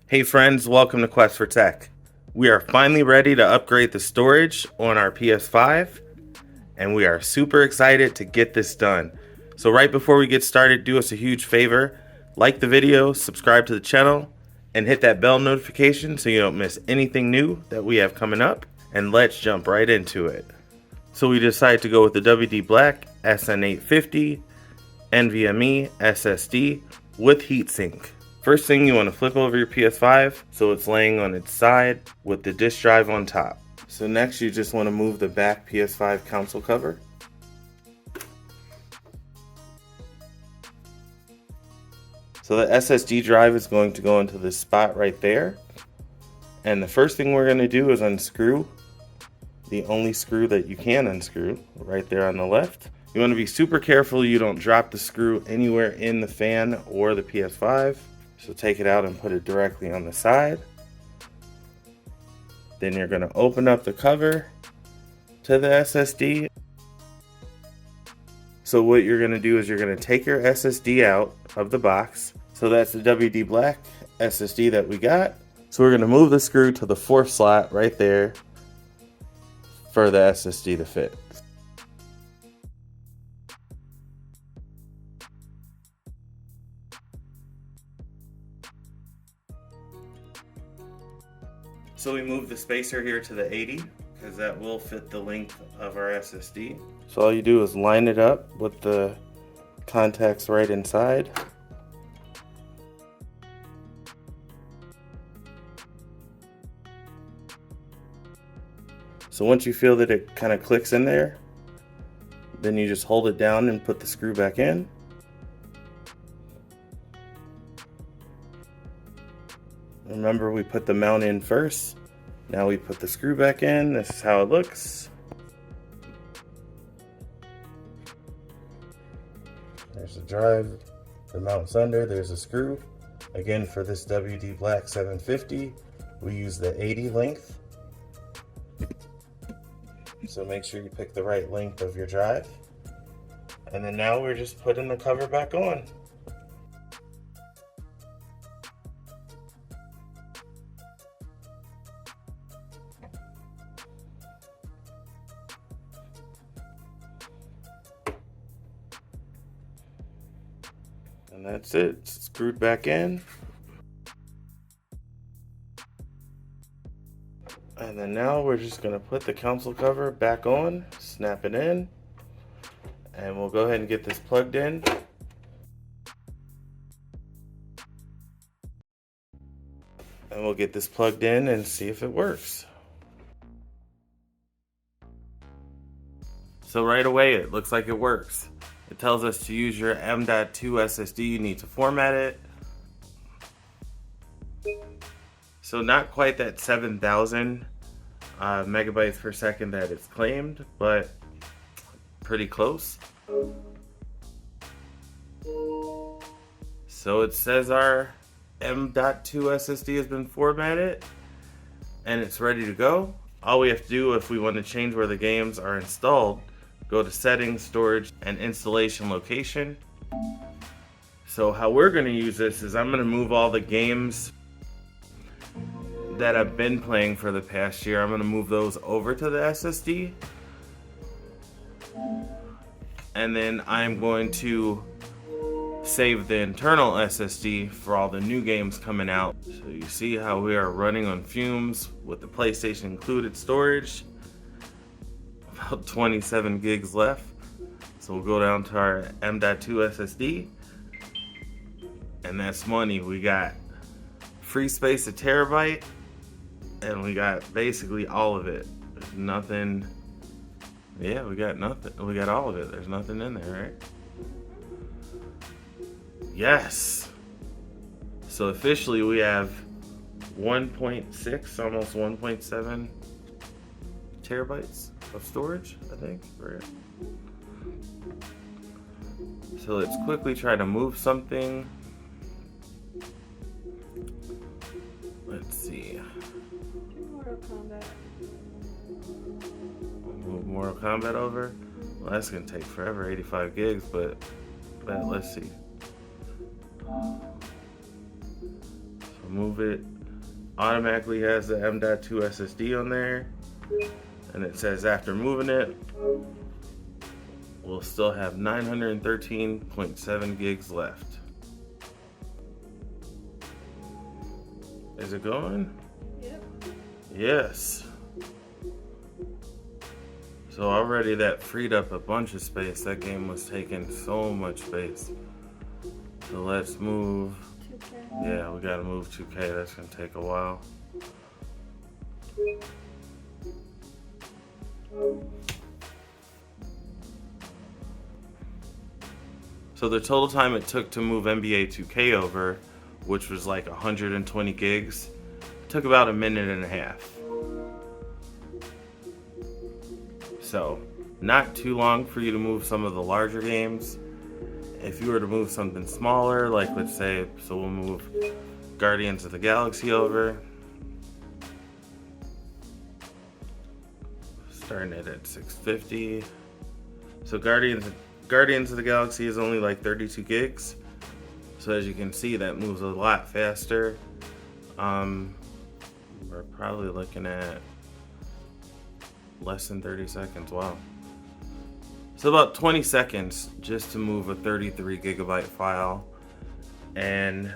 Hey friends, welcome to Quest for Tech. We are finally ready to upgrade the storage on our PS5, and we are super excited to get this done. So right before we get started, do us a huge favor, like the video, subscribe to the channel, and hit that bell notification so you don't miss anything new that we have coming up, and let's jump right into it. So we decided to go with the WD SN850 NVMe SSD with heatsink. First thing, you want to flip over your PS5 so it's laying on its side with the disk drive on top. So next you just want to move the back PS5 console cover. So the SSD drive is going to go into this spot right there. And the first thing we're going to do is unscrew the only screw that you can unscrew right there on the left. You want to be super careful you don't drop the screw anywhere in the fan or the PS5. So take it out and put it directly on the side. Then you're going to open up the cover to the SSD. So what you're going to do is you're going to take your SSD out of the box. So that's the WD Black SSD that we got. So we're going to move the screw to the fourth slot right there for the SSD to fit. So we move the spacer here to the 80 because that will fit the length of our SSD. So all you do is line it up with the contacts right inside. So once you feel that it kind of clicks in there, then you just hold it down and put the screw back in. Remember, we put the mount in first. Now we put the screw back in. This is how it looks. There's the drive. The mount's under. There's a screw. Again, for this WD Black 750, we use the 80 length. So make sure you pick the right length of your drive. And then now we're just putting the cover back on. And that's it, it's screwed back in. And then now we're just gonna put the console cover back on, snap it in, and we'll go ahead and get this plugged in. And we'll get this plugged in and see if it works. So right away, it looks like it works. It tells us to use your M.2 SSD. You need to format it. So not quite that 7,000 megabytes per second that it's claimed, but pretty close. So it says our M.2 SSD has been formatted and it's ready to go. All we have to do if we want to change where the games are installed, go to settings, storage, and installation location. So how we're going to use this is I'm going to move all the games that I've been playing for the past year. I'm going to move those over to the SSD. And then I'm going to save the internal SSD for all the new games coming out. So you see how we are running on fumes with the PlayStation included storage. About 27 gigs left. So we'll go down to our M.2 SSD. And that's money. We got free space, a terabyte, and we got basically all of it. There's nothing. Yeah, we got nothing. We got all of it. There's nothing in there, right? Yes. So officially we have 1.6, almost 1.7 terabytes of storage, I think, right? So let's quickly try to move something. Let's see. Mortal Kombat. Move Mortal Kombat over. Well, that's gonna take forever, 85 gigs, but let's see. So move it Automatically has the M.2 SSD on there, and it says after moving it, we'll still have 913.7 gigs left. Is it going? Yep. Yes. So already that freed up a bunch of space. That game was taking so much space. So let's move. 2K. Yeah, we gotta move 2K. That's gonna take a while. So the total time it took to move NBA 2K over, which was like 120 gigs, took about a minute and a half. So, not too long for you to move some of the larger games. If you were to move something smaller, like let's say, so we'll move Guardians of the Galaxy over. Starting it at 650. So Guardians of the Galaxy is only like 32 gigs. So as you can see, that moves a lot faster. We're probably looking at less than 30 seconds. Wow. So about 20 seconds just to move a 33 gigabyte file, and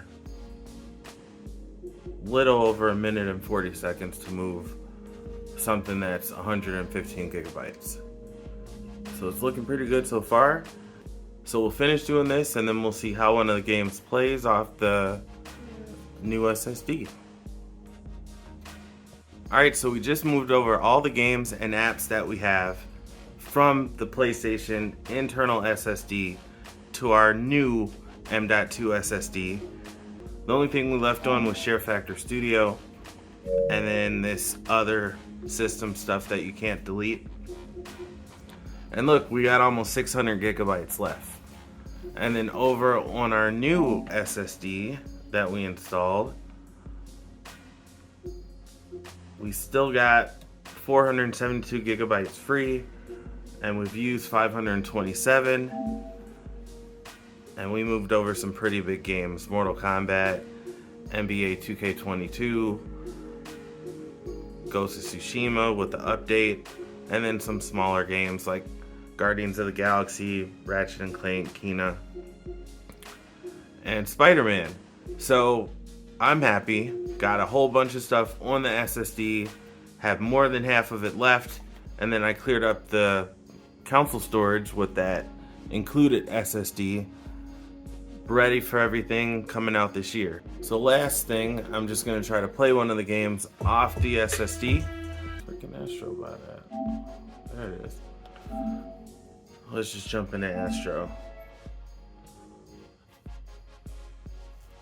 little over a minute and 40 seconds to move something that's 115 gigabytes. So it's looking pretty good so far. So we'll finish doing this and then we'll see how one of the games plays off the new SSD. Alright, so we just moved over all the games and apps that we have from the PlayStation internal SSD to our new M.2 SSD. The only thing we left on was Share Factor Studio, and then this other system stuff that you can't delete. And look, we got almost 600 gigabytes left. And then over on our new SSD that we installed, we still got 472 gigabytes free, and we've used 527. And we moved over some pretty big games: Mortal Kombat, NBA 2K22, Ghost of Tsushima with the update, and then some smaller games like Guardians of the Galaxy, Ratchet and Clank, Kena, and Spider-Man. So I'm happy. Got a whole bunch of stuff on the SSD, have more than half of it left, and then I cleared up the console storage with that included SSD, ready for everything coming out this year. So last thing, I'm just gonna try to play one of the games off the SSD. Freaking Astro by that. There it is. Let's just jump into Astro.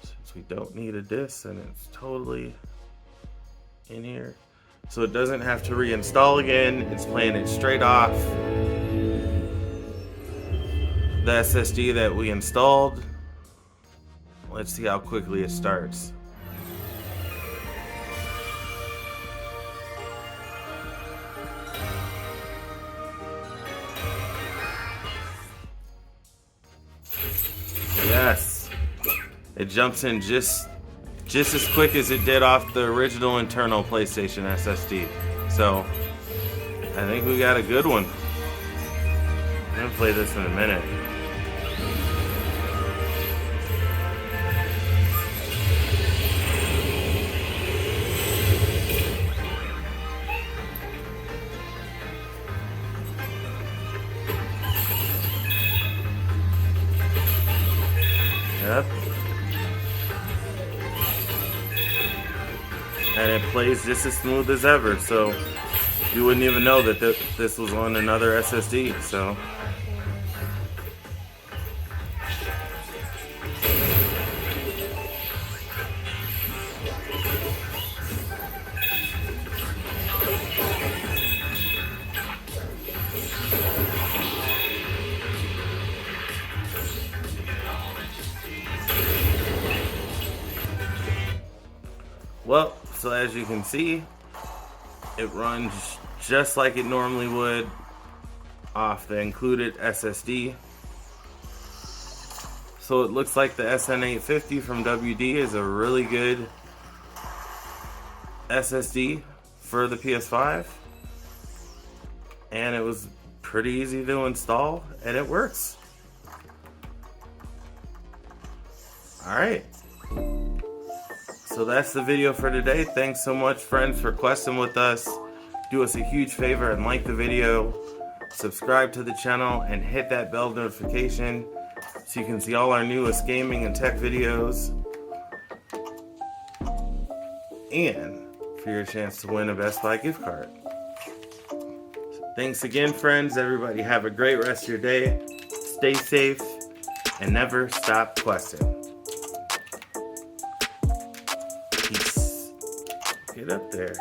Since we don't need a disk and it's totally in here. So it doesn't have to reinstall again. It's playing it straight off the SSD that we installed. Let's see how quickly it starts. Yes, it jumps in just as quick as it did off the original internal PlayStation SSD. So I think we got a good one. I'm gonna play this in a minute. Yep. And it plays just as smooth as ever, so you wouldn't even know that this was on another SSD. So well, so as you can see, it runs just like it normally would off the included SSD. So it looks like the SN850 from WD is a really good SSD for the PS5, and it was pretty easy to install, and it works. Alright, so that's the video for today. Thanks so much, friends, for questing with us. Do us a huge favor and like the video, subscribe to the channel, and hit that bell notification so you can see all our newest gaming and tech videos, and for your chance to win a Best Buy gift card. Thanks again, friends. Everybody have a great rest of your day. Stay safe and never stop questing. Peace. Get up there.